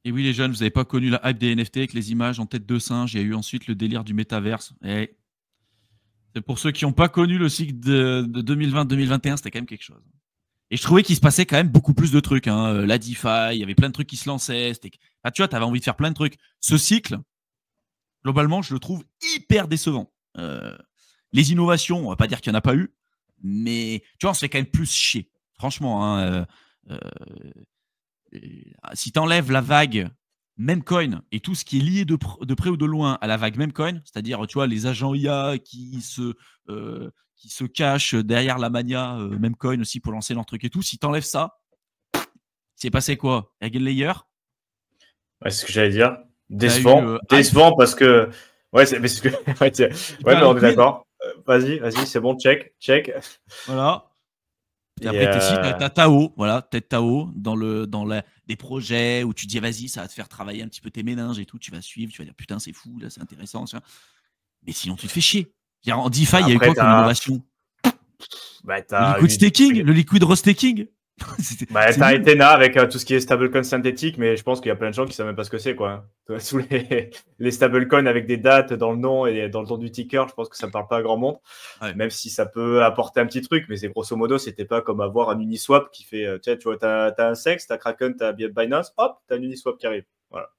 Et oui, les jeunes, vous n'avez pas connu la hype des NFT avec les images en tête de singe. Il y a eu ensuite le délire du métaverse. Et c'est pour ceux qui n'ont pas connu le cycle de 2020-2021, c'était quand même quelque chose. Et je trouvais qu'il se passait quand même beaucoup plus de trucs. Hein. La DeFi, il y avait plein de trucs qui se lançaient. Ah, tu vois, tu avais envie de faire plein de trucs. Ce cycle, globalement, je le trouve hyper décevant. Les innovations, on va pas dire qu'il n'y en a pas eu, mais tu vois, on se fait quand même plus chier. Franchement, hein, si tu enlèves la vague Memcoin et tout ce qui est lié de près ou de loin à la vague Memcoin, c'est-à-dire tu vois, les agents IA qui se cachent derrière la mania Memcoin aussi pour lancer leur truc et tout, si tu enlèves ça, c'est passé quoi? Eigenlayer? Ouais, c'est ce que j'allais dire. T'as Décevant. eu, Décevant parce que. Ouais, mais c'est ce que. Ouais, mais on est liquide. d'accord. Vas-y, c'est bon, check. Voilà. Et Et après, t'as Tao, voilà, peut-être Tao des projets où tu dis vas-y, ça va te faire travailler un petit peu tes méninges et tout, tu vas suivre, tu vas dire putain, c'est fou, là, c'est intéressant. Ça. Mais sinon, tu te fais chier. En DeFi, il y a eu quoi comme innovation? Bah, Le liquid staking, le liquid restaking. T'as Ethena avec tout ce qui est stablecoin synthétique, mais je pense qu'il y a plein de gens qui ne savent même pas ce que c'est, quoi. Sous les stablecoins avec des dates dans le nom et dans le nom du ticker, je pense que ça ne parle pas à grand monde. Ouais. Même si ça peut apporter un petit truc, mais c'est grosso modo, c'était pas comme avoir un Uniswap qui fait, tu vois, t'as un Sex, t'as Kraken, t'as Binance, hop, t'as un Uniswap qui arrive. Voilà,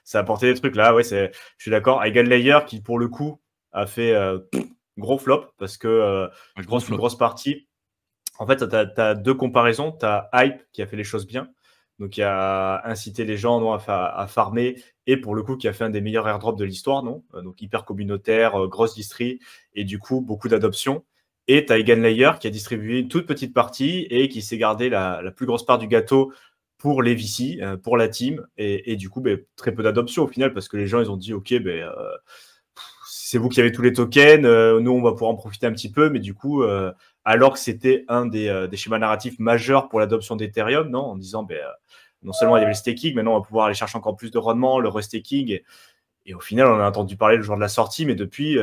ça a apporté des trucs là, ouais, je suis d'accord. Eigenlayer qui, pour le coup, a fait gros flop parce que je pense qu'une grosse partie. En fait, tu as deux comparaisons. Tu as Hype qui a fait les choses bien, donc qui a incité les gens non, à farmer, et pour le coup, qui a fait un des meilleurs airdrops de l'histoire, non donc hyper communautaire, grosse distri, et du coup, beaucoup d'adoption. Et tu as Eigenlayer qui a distribué une toute petite partie et qui s'est gardé la plus grosse part du gâteau pour les VC, pour la team, et du coup, très peu d'adoption au final, parce que les gens, ils ont dit, OK, c'est vous qui avez tous les tokens, nous, on va pouvoir en profiter un petit peu, mais du coup, alors que c'était un des schémas narratifs majeurs pour l'adoption d'Ethereum, non, en disant, non seulement il y avait le staking, maintenant, on va pouvoir aller chercher encore plus de rendement, le restaking, et au final, on a entendu parler le jour de la sortie, mais depuis,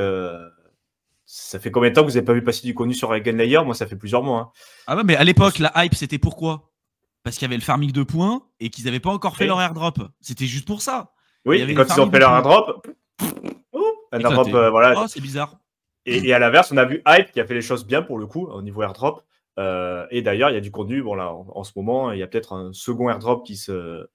ça fait combien de temps que vous n'avez pas vu passer du contenu sur Eigenlayer? Moi, ça fait plusieurs mois. Hein. Ah ouais, mais à l'époque, la hype, c'était pourquoi? Parce qu'il y avait le farming de points et qu'ils n'avaient pas encore fait leur airdrop. C'était juste pour ça. Oui, et quand ils ont fait leur airdrop, un airdrop, voilà. Oh, c'est bizarre. Et à l'inverse, on a vu Hype qui a fait les choses bien pour le coup au niveau airdrop. Et d'ailleurs, il y a du contenu. Bon, là, en ce moment, il y a peut-être un second airdrop qui se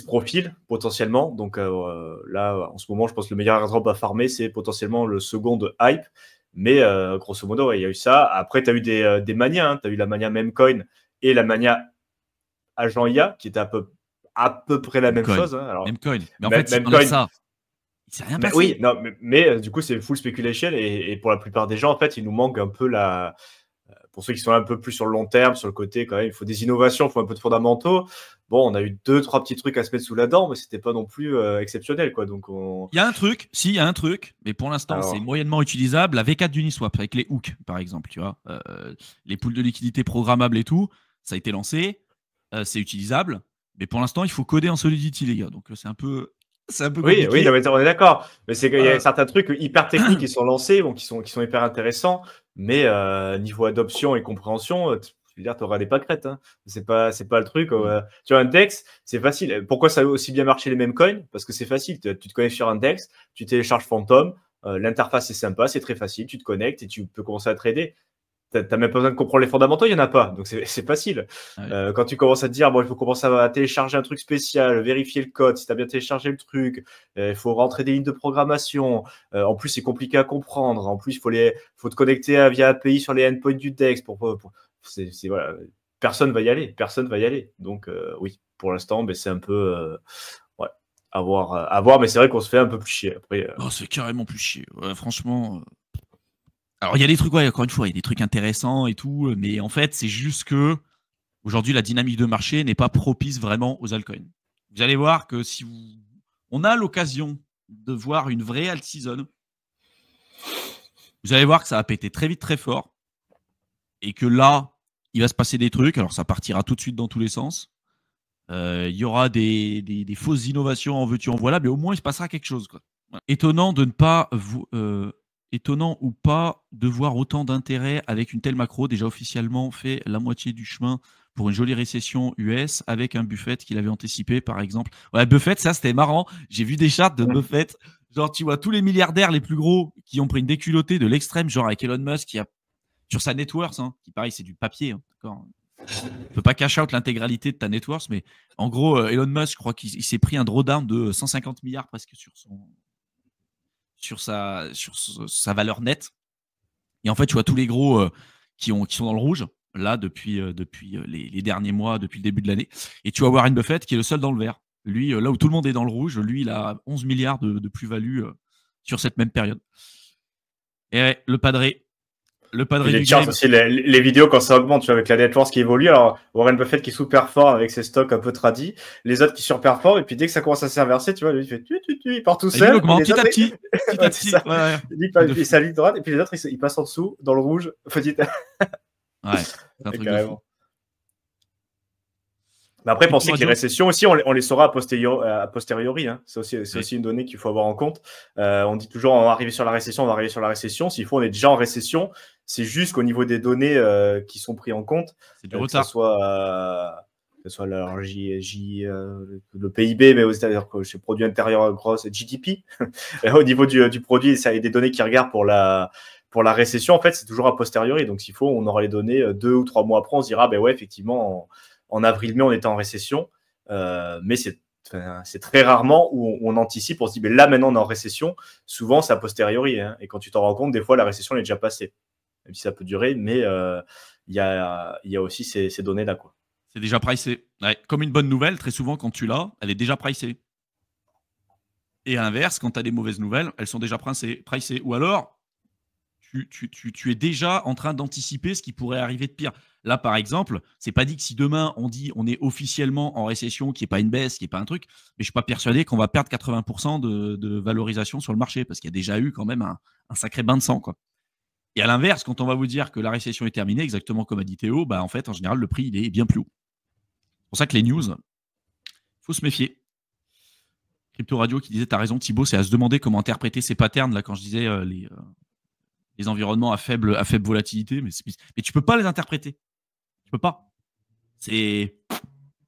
profile potentiellement. Donc là, en ce moment, je pense que le meilleur airdrop à farmer, c'est potentiellement le second de Hype. Mais grosso modo, ouais, il y a eu ça. Après, tu as eu des manias. Hein. Tu as eu la mania Memcoin et la mania Agent IA qui était à peu près la même chose. Hein. Alors, Memcoin. Mais en fait, Memcoin, ça. C'est rien passé. Oui, non, mais du coup, c'est full speculation et pour la plupart des gens, en fait, il nous manque un peu pour ceux qui sont un peu plus sur le long terme, sur le côté, quand même, il faut des innovations, il faut un peu de fondamentaux. Bon, on a eu 2-3 petits trucs à se mettre sous la dent, mais c'était pas non plus exceptionnel, quoi. Donc, il y a un truc, il y a un truc, mais pour l'instant, c'est moyennement utilisable. La V4 d'Uniswap, avec les hooks, par exemple, tu vois, les poules de liquidité programmables et tout, ça a été lancé, c'est utilisable, mais pour l'instant, il faut coder en Solidity, les gars. Donc, c'est un peu compliqué. Oui, non, mais on est d'accord. Mais c'est qu'il y a certains trucs hyper techniques qui sont lancés, bon, qui sont hyper intéressants, mais niveau adoption et compréhension, je veux dire, tu auras des pâquerettes. Hein. C'est pas le truc. Tu vois, un DEX, c'est facile. Pourquoi ça a aussi bien marché les mêmes coins? Parce que c'est facile. Tu te connectes sur un DEX, tu télécharges Phantom, l'interface est sympa, c'est très facile, tu te connectes et tu peux commencer à trader. T'as même pas besoin de comprendre les fondamentaux, il n'y en a pas. Donc, c'est facile. Ouais. Quand tu commences à te dire, bon, il faut commencer à télécharger un truc spécial, vérifier le code, si tu as bien téléchargé le truc, il faut rentrer des lignes de programmation. En plus, c'est compliqué à comprendre. En plus, il faut te connecter via API sur les endpoints du DEX. Voilà. Personne va y aller. Donc, oui, pour l'instant, c'est un peu... ouais, à voir. Mais c'est vrai qu'on se fait un peu plus chier. Après, oh, c'est carrément plus chier. Ouais, franchement... Alors, il y a des trucs, ouais, encore une fois, il y a des trucs intéressants et tout, mais en fait, c'est juste que aujourd'hui, la dynamique de marché n'est pas propice vraiment aux altcoins. Vous allez voir que si on a l'occasion de voir une vraie alt season, vous allez voir que ça va péter très vite, très fort, et que là, il va se passer des trucs. Alors, ça partira tout de suite dans tous les sens. Il y aura des fausses innovations en veux-tu en voilà, mais au moins, il se passera quelque chose, quoi. Étonnant de ne pas étonnant ou pas de voir autant d'intérêt avec une telle macro, déjà officiellement fait la moitié du chemin pour une jolie récession US avec un Buffett qu'il avait anticipé, par exemple. Ouais, Buffett, ça, c'était marrant. J'ai vu des charts de Buffett. Genre, tu vois, tous les milliardaires les plus gros qui ont pris une déculottée de l'extrême, genre avec Elon Musk, qui a sur sa net worth, hein, qui pareil, c'est du papier, hein, d'accord. Tu peux pas cash out l'intégralité de ta net worth, mais en gros, Elon Musk, je crois qu'il s'est pris un drawdown de 150 milliards presque sur sa valeur nette. Et en fait, tu vois tous les gros qui sont dans le rouge, là, depuis les derniers mois, depuis le début de l'année. Et tu vois Warren Buffett qui est le seul dans le vert. Lui, là où tout le monde est dans le rouge, lui, il a 11 milliards de plus-value sur cette même période. Et ouais, le padré les charts aussi, les vidéos quand ça augmente, tu vois, avec la net worth qui évolue. Alors, Warren Buffett qui sous-performe avec ses stocks un peu tradis, les autres qui surperforment, et puis dès que ça commence à s'inverser, tu vois, lui, il fait il part tout seul. Il augmente petit à petit. Il s'aligne droite, et puis les autres, ils passent en dessous, dans le rouge, petit à ouais, c'est un truc de fou. Mais après, pensez que les récessions aussi, on les saura a posteriori. Hein. C'est aussi une donnée qu'il faut avoir en compte. On dit toujours, on va arriver sur la récession, on va arriver sur la récession. S'il faut, on est déjà en récession. C'est juste qu'au niveau des données qui sont prises en compte, c'est du retard. Que ce soit le PIB, mais aux États-Unis, le produit intérieur gros, GDP. Au niveau du produit, ça y a des données qui regardent pour la récession. En fait, c'est toujours a posteriori. Donc, s'il faut, on aura les données 2 ou 3 mois après. On se dira, ben ouais, effectivement, en avril-mai, on était en récession, mais c'est très rarement où on anticipe, on se dit, mais là, maintenant, on est en récession. Souvent, c'est a posteriori. Hein, et quand tu t'en rends compte, des fois, la récession elle est déjà passée. Même si ça peut durer, mais il y a aussi ces données-là, quoi. C'est déjà pricé. Ouais, comme une bonne nouvelle, très souvent, quand tu l'as, elle est déjà pricée. Et à l'inverse, quand tu as des mauvaises nouvelles, elles sont déjà pricées. Ou alors, tu es déjà en train d'anticiper ce qui pourrait arriver de pire. Là, par exemple, c'est pas dit que si demain on dit on est officiellement en récession, qu'il n'y ait pas une baisse, qu'il n'y ait pas un truc, mais je suis pas persuadé qu'on va perdre 80% de valorisation sur le marché parce qu'il y a déjà eu quand même un sacré bain de sang, quoi. Et à l'inverse, quand on va vous dire que la récession est terminée, exactement comme a dit Théo, bah en fait, en général, le prix il est bien plus haut. C'est pour ça que les news, il faut se méfier. Crypto Radio qui disait, t'as raison Thibaut, c'est à se demander comment interpréter ces patterns là quand je disais les environnements à faible volatilité, mais tu peux pas les interpréter. Tu peux pas. C'est.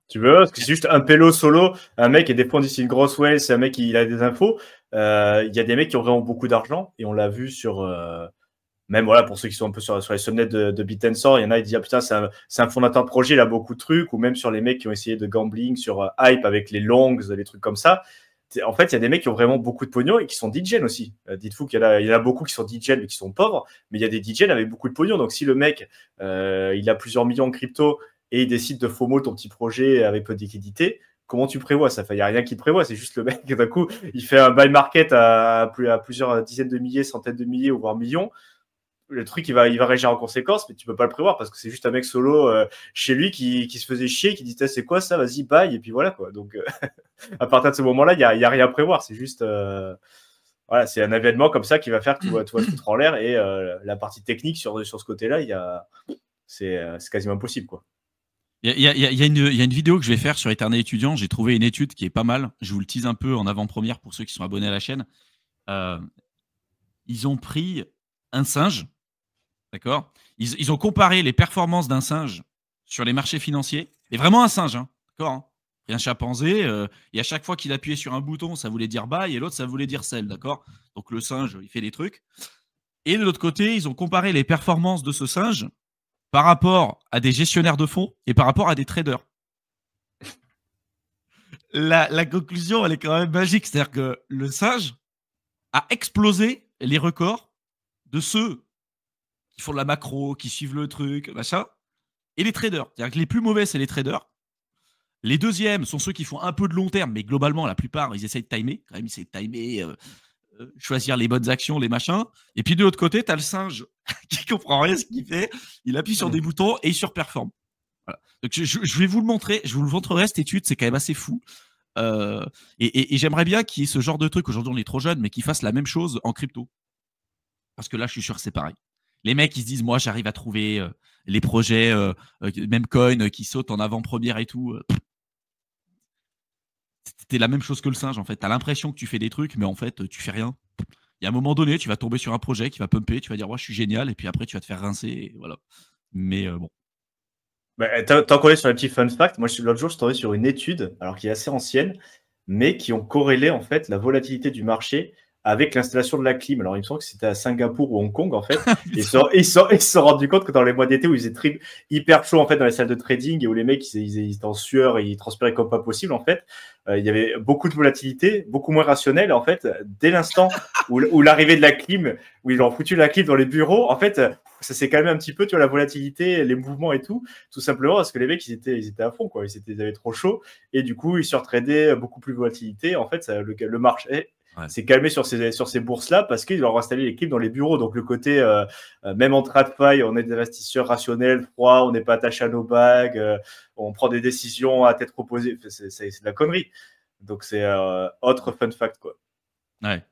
Tu veux, parce que c'est juste un pélo solo, un mec, et des fois on dit c'est une grosse whale, c'est un mec qui a des infos. Il y a des mecs qui ont vraiment beaucoup d'argent, et on l'a vu sur. Même voilà, pour ceux qui sont un peu sur les sommets de Bitensor, il y en a, ils disent ah, putain, c'est un fondateur de projet, il a beaucoup de trucs, ou même sur les mecs qui ont essayé de gambling sur Hype avec les longs, les trucs comme ça. En fait, il y a des mecs qui ont vraiment beaucoup de pognon et qui sont DJ aussi. Dites-vous qu'il y en a beaucoup qui sont DJ mais qui sont pauvres, mais il y a des DJ avec beaucoup de pognon. Donc, si le mec, il a plusieurs millions en crypto et il décide de FOMO ton petit projet avec peu de liquidité, comment tu prévois ça? Il n'y a rien qui te prévoit. C'est juste le mec, d'un coup, il fait un buy market à plusieurs dizaines de milliers, centaines de milliers ou voire millions. Le truc, il va réagir en conséquence, mais tu peux pas le prévoir parce que c'est juste un mec solo chez lui qui se faisait chier, qui dit c'est quoi ça, vas-y, bye, et puis voilà quoi. Donc, à partir de ce moment-là, il y a rien à prévoir. C'est juste, voilà, c'est un événement comme ça qui va faire que tout va se foutre en l'air et la partie technique sur ce côté-là, c'est quasiment impossible quoi. Il y a une vidéo que je vais faire sur Éternel étudiant. J'ai trouvé une étude qui est pas mal. Je vous le tease un peu en avant-première pour ceux qui sont abonnés à la chaîne. Ils ont pris un singe. D'accord. Ils ont comparé les performances d'un singe sur les marchés financiers. Et vraiment un singe, hein, d'accord, hein. Et un chimpanzé, et à chaque fois qu'il appuyait sur un bouton, ça voulait dire buy, et l'autre, ça voulait dire sell, d'accord. Donc le singe, il fait des trucs. Et de l'autre côté, ils ont comparé les performances de ce singe par rapport à des gestionnaires de fonds et par rapport à des traders. La conclusion, elle est quand même magique. C'est-à-dire que le singe a explosé les records de ceux qui font de la macro, qui suivent le truc, machin, et les traders. C'est-à-dire que les plus mauvais, c'est les traders. Les deuxièmes sont ceux qui font un peu de long terme, mais globalement, la plupart, ils essayent de timer. Quand même, ils essayent de timer, choisir les bonnes actions, les machins. Et puis de l'autre côté, tu as le singe qui comprend rien ce qu'il fait. Il appuie sur des boutons et il surperforme. Voilà. Donc, je vais vous le montrer. Je vous le montrerai, cette étude. C'est quand même assez fou. Et j'aimerais bien qu'il y ait ce genre de truc. Aujourd'hui, on est trop jeune, mais qu'ils fassent la même chose en crypto. Parce que là, je suis sûr que c'est pareil. Les mecs, ils se disent, moi, j'arrive à trouver les projets, même coin, qui sautent en avant-première et tout. C'était la même chose que le singe, en fait. Tu as l'impression que tu fais des trucs, mais en fait, tu fais rien. Il y a un moment donné, tu vas tomber sur un projet qui va pumper, tu vas dire, ouais, je suis génial, et puis après, tu vas te faire rincer, et voilà. Mais bon. Bah, tant qu'on est sur les petits fun facts, moi l'autre jour je suis tombé sur une étude, alors qui est assez ancienne, mais qui ont corrélé en fait la volatilité du marché avec l'installation de la clim. Alors il me semble que c'était à Singapour ou Hong Kong en fait. Ils se sont rendus compte que dans les mois d'été où il faisait hyper chaud en fait dans les salles de trading et où les mecs ils étaient en sueur et ils transpiraient comme pas possible en fait, il y avait beaucoup de volatilité, beaucoup moins rationnelle en fait. Dès l'instant où l'arrivée de la clim, où ils ont foutu la clim dans les bureaux, en fait ça s'est calmé un petit peu, tu vois, la volatilité, les mouvements et tout simplement parce que les mecs ils étaient à fond quoi, ils avaient trop chaud et du coup ils surtradaient beaucoup plus de volatilité. En fait le marché s'est calmé sur ces bourses-là parce qu'ils ont installé les clips dans les bureaux. Donc le côté, même en TradFi, on est des investisseurs rationnels, froids, on n'est pas attaché à nos bagues, on prend des décisions à tête reposée. C'est de la connerie. Donc c'est autre fun fact, quoi. Ouais.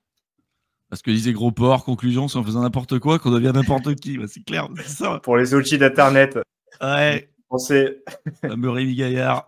Parce que disait Gros Porc, conclusion, si on faisait n'importe quoi, qu'on devient n'importe qui. Bah, c'est clair, c'est ça. Pour les outils d'Internet. Ouais. On sait. Rémi Gaillard.